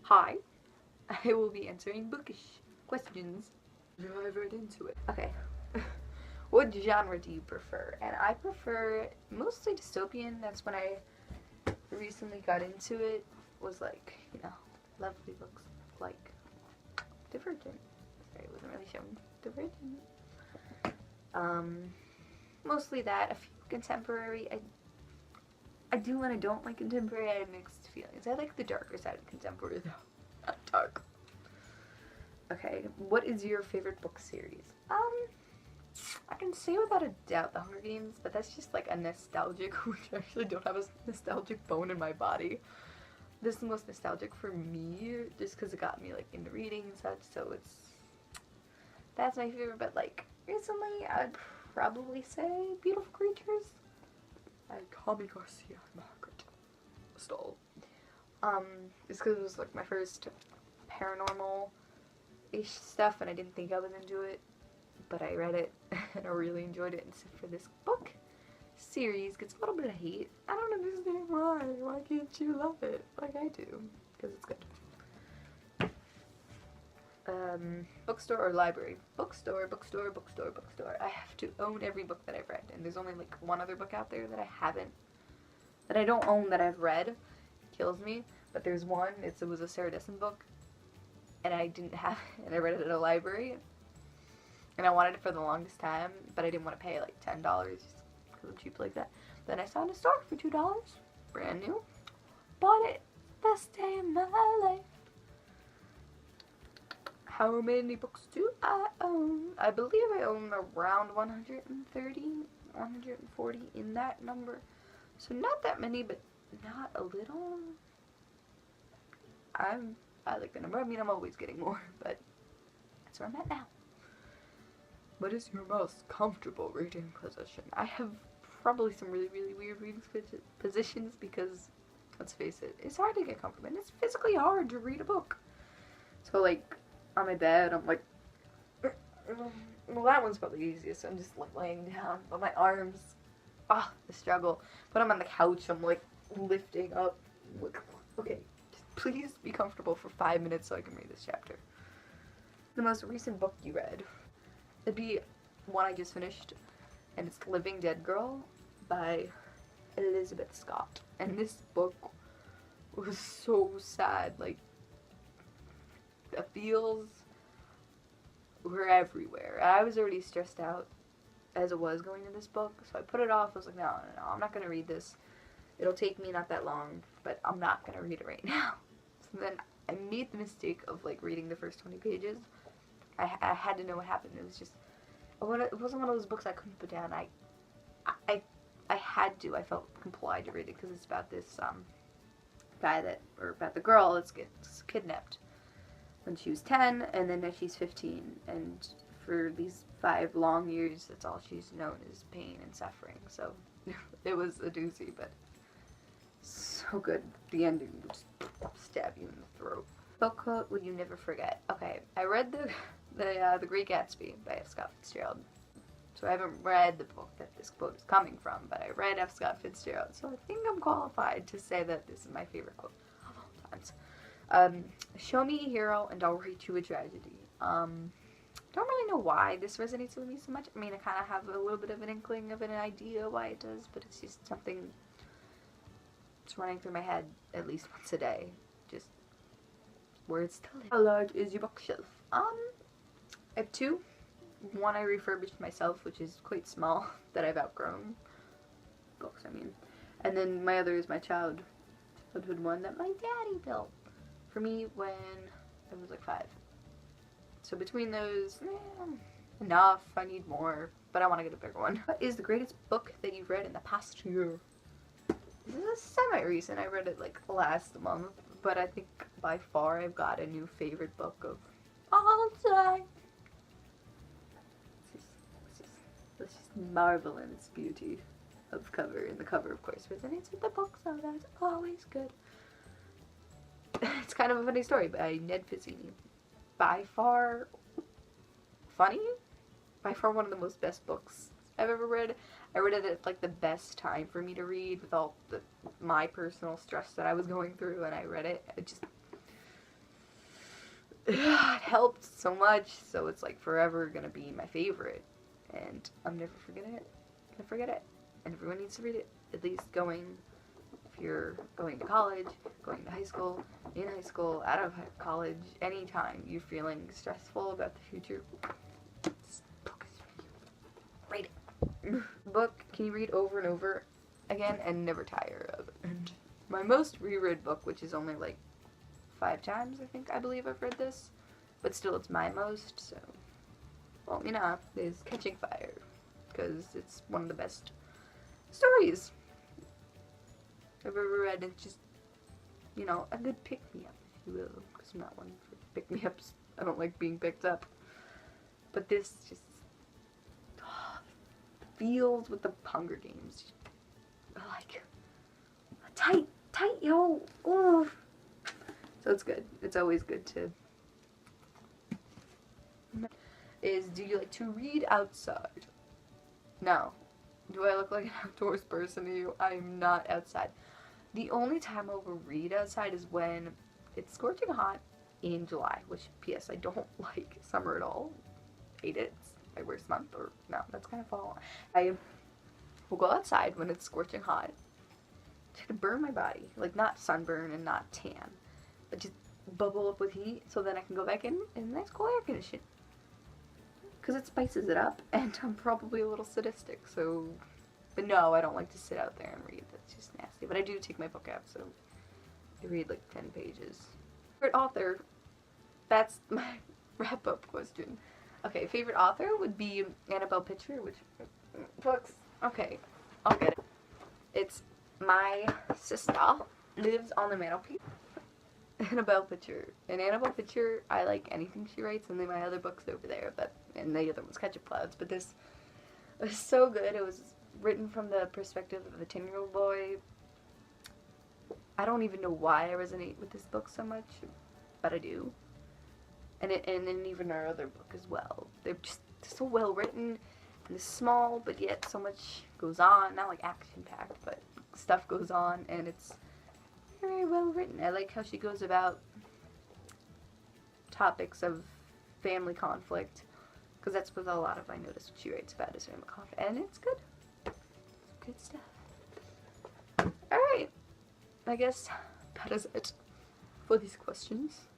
Hi, I will be answering bookish questions. Dive right into it. Okay. What genre do you prefer? And I prefer mostly dystopian. That's when I recently got into it. Was like, lovely books like Divergent. Sorry, it wasn't really shown. Divergent. Um, Mostly that. A few contemporary. I do and I don't like contemporary. I have mixed feelings. I like the darker side of contemporary though. Not dark. Okay, what is your favorite book series? I can say without a doubt The Hunger Games, but that's just like a nostalgic, which I actually don't have a nostalgic bone in my body. This is the most nostalgic for me, just because it got me like into reading and such, so that's my favorite, but like, recently, I'd probably say Beautiful Creatures by Kami Garcia Margaret Stoll. It's because it was like my first paranormal-ish stuff, and I didn't think I was into it, but I read it, and I really enjoyed it, except for this book series gets a little bit of hate. I don't understand why. Why can't you love it like I do? Because it's good. Bookstore or library? Bookstore, bookstore, bookstore, bookstore. I have to own every book that I've read, and there's only like one other book out there that I don't own that I've read. It kills me. But there's one. It was a Sarah Dessen book, and I didn't have it, and I read it at a library, and I wanted it for the longest time, but I didn't want to pay like $10 just because I'm cheap like that. Then I saw it in a store for $2, brand new. Bought it. Best day of my life. How many books do I own? I believe I own around 130, 140 in that number. So not that many, but not a little. I like the number. I mean, I'm always getting more, but that's where I'm at now. What is your most comfortable reading position? I have probably some really, really weird reading positions because, let's face it, it's hard to get comfortable. And it's physically hard to read a book. So, like, on my bed, I'm like, well, that one's probably easiest. I'm just like laying down, but my arms, the struggle. When I'm on the couch, I'm like lifting up. Okay, just please be comfortable for 5 minutes so I can read this chapter. The most recent book you read? It'd be one I just finished, and it's Living Dead Girl by Elizabeth Scott. And this book was so sad. Like, the feels were everywhere. I was already stressed out as it was going to this book, so I put it off. I was like, no, I'm not gonna read this. It'll take me not that long, but I'm not gonna read it right now. So then I made the mistake of like reading the first 20 pages. I had to know what happened. It was just, it wasn't one of those books I couldn't put down. I had to. I felt compelled to read it because it's about this guy about the girl that gets kidnapped when she was 10, and then now she's 15, and for these 5 long years, that's all she's known is pain and suffering. So it was a doozy, but so good. The ending would just stab you in the throat. Book quote would you never forget? Okay, I read the Great Gatsby by F. Scott Fitzgerald. So I haven't read the book that this quote is coming from, but I read F. Scott Fitzgerald, so I think I'm qualified to say that this is my favorite quote of all times. Show me a hero and I'll write you a tragedy. Don't really know why this resonates with me so much. I mean, I kind of have a little bit of an inkling of an idea why it does, but it's just something that's running through my head at least once a day. Just words to live. How large is your bookshelf? I have 2. One I refurbished myself, which is quite small, that I've outgrown. Books, I mean. And then my other is my childhood one that my daddy built for me when I was like 5. So between those, enough. I need more, but I want to get a bigger one. What is the greatest book that you've read in the past year? This is semi-recent. I read it like last month, but I think by far I've got a new favorite book of all time. Let's just marvel in its beauty of cover, and the cover of course resonates with the book, so that's always good. It's kind of a funny story by Ned Pizzini. By far funny, by far one of the most best books I've ever read. I read it at like the best time for me to read with all my personal stress that I was going through, and I read it. it helped so much, so it's like forever gonna be my favorite, and I'm never forgetting it. Gonna forget it, and everyone needs to read it. At least if you're going to college, going to high school, in high school, out of college, anytime you're feeling stressful about the future, this book is for you. Read it. Book can you read over and over again and never tire of. And my most reread book, which is only like 5 times, I believe I've read this, but still it's my most, so, well, is Catching Fire, because it's one of the best stories I've ever read. It's just, a good pick-me-up, if you will, because I'm not one for pick-me-ups. I don't like being picked up. But this just feels with the Hunger Games. Like, tight, yo, ooh. So it's good. It's always good to... Do you like to read outside? No. Do I look like an outdoors person to you? I'm not outside. The only time I will read outside is when it's scorching hot in July, which, P.S., I don't like summer at all. Hate it. It's my worst month, or no, that's kind of fall. I will go outside when it's scorching hot to burn my body. Like, not sunburn and not tan, but just bubble up with heat so then I can go back in nice cool air conditioning. Because it spices it up, and I'm probably a little sadistic, so... But no, I don't like to sit out there and read. That's just nasty. But I do take my book out, so I read like 10 pages. Favorite author? That's my wrap-up question. Okay, favorite author would be Annabelle Pitcher, which... Books. Okay, I'll get it. It's my sister lives on the mantelpiece. Annabelle Pitcher. And Annabelle Pitcher, I like anything she writes, and then my other books over there, and the other one's Ketchup Clouds, but this was so good. It was written from the perspective of a 10-year-old boy. I don't even know why I resonate with this book so much, but I do. And then even our other book as well. They're just so well written, and it's small, but yet so much goes on. Not like action-packed, but stuff goes on, and it's very well written. I like how she goes about topics of family conflict, because that's what a lot of I notice what she writes about is family conflict, and it's good. It's good stuff. Alright, I guess that is it for these questions.